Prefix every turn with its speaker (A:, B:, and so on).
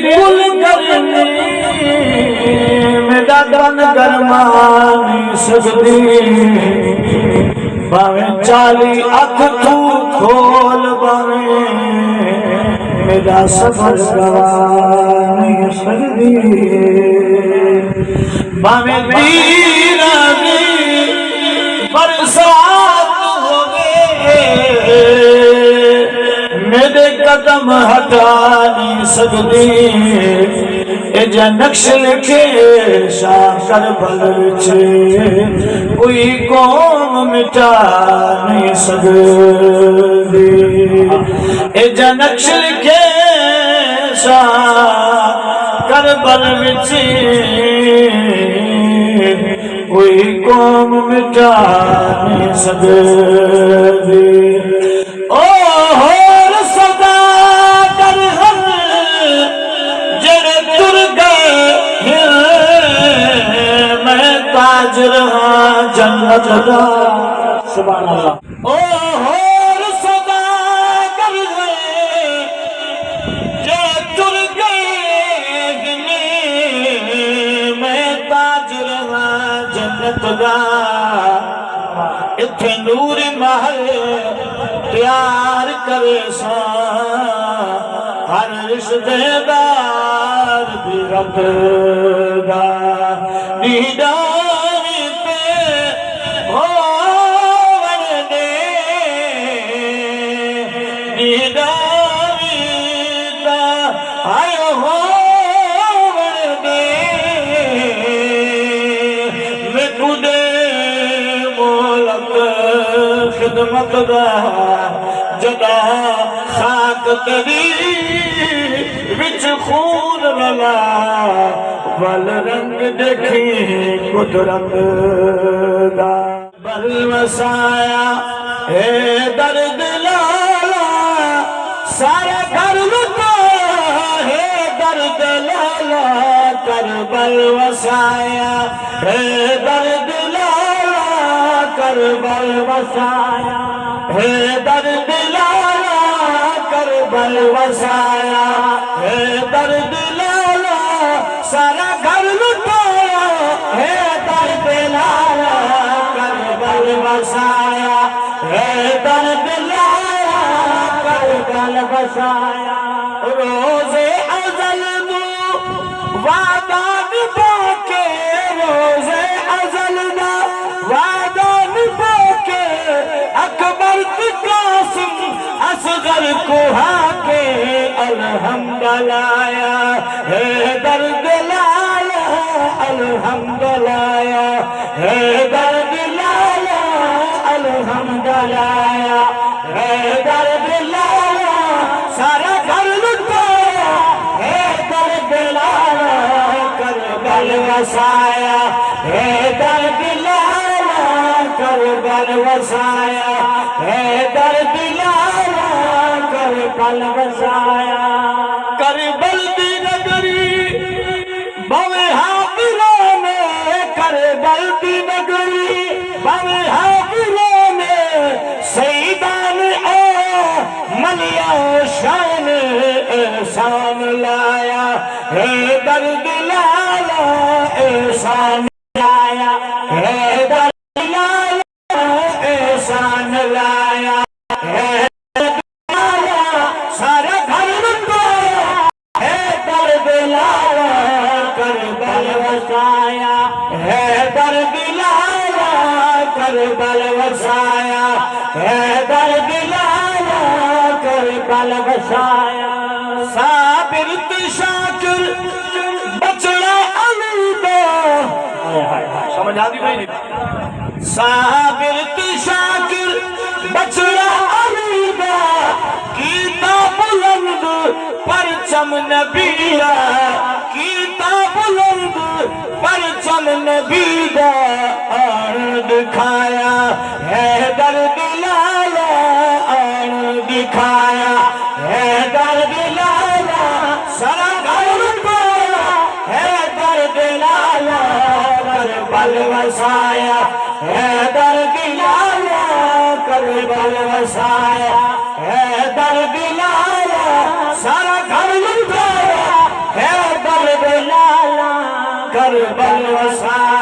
A: कुल गर्मी मेरा दन गरमा नहीं सकदी भावे 40 अख तू खोल बावे मेरा सफर गवा नहीं सकदी भावे तीरा बरसात होवे मेरे कदम हटा नहीं सकदी एजा नक्श लिखे शाकर बल कोई कौम मिटा नहीं सकदी एजा नक्श लिखे शाकर बल कोई कौम मिटा नहीं सकदी ओ होर सदा कर हम जड़े तुर गए मैं ताज रहा जन्नत दा सुभान अल्लाह ओ होर सदा कर गए जड़े तुर गए मैं ताज रहा जन्नत दा इत्थे नूर महल प्यार करे सा हर रिश्तेदार भी रखदा दीदारी पे होवन दे दीदारी दा आयो होवन दे मैं कुदे खिदमत दा जदा खाक तेरी विच खून रला वल रंग देखी कुदरत दा बल वसाया ए दर्द लाला सारा घर लुटा है दर्द लाला कर बल वसाया है दर्द करबल वसाया है दर्द लाला करबल वसाया है दर्द लाला सारा घर लुटाया है दर्द लाला करबल वसाया है दर्द लाला करबल वसाया रोज़े अज़ल दो वादा निभा के रोज़े अज़ल दा वादा अकबर कासिम असगर को हाके अल्हम्दुलिल्लाह है दर्द लाया अल्हम्दुलिल्लाह है दर्द लाया अल्हम्दुलिल्लाह है दर्द लाया सारा घर लुटाया है दर्द लाया करबल वसाया है दर्द लाया करबल वसाया है दर्द लाया करबल वसाया करबल दी नगरी भवे हाफिरों में करबल दी नगरी भवे हाफिरों में सईदान ओ मलिया शान एहसान लाया है दर्द लाया एहसान लाया है दर्द एहसान लाया है लाया सारा घर लुटाया है दर्द लाया करबल वसाया है दर्द लाया करबल वसाया है दर्द लाया करबल वसाया साबिर शाकिर बचड़ा अलीदा समझ आ गई भाई साबिर शाकिर बचड़ा अलीदा कीता बुलंद परचम नबीदा कीता बुलंद परचम नबीदा और दिखाया है दर्द लाला और दिखाया है दर्द लाला सारा घर पाया है दर्द लाला करबल वसाया है दर्द लाला करबल वसाया है दर्द लाला सारा घर लुटाया है वसा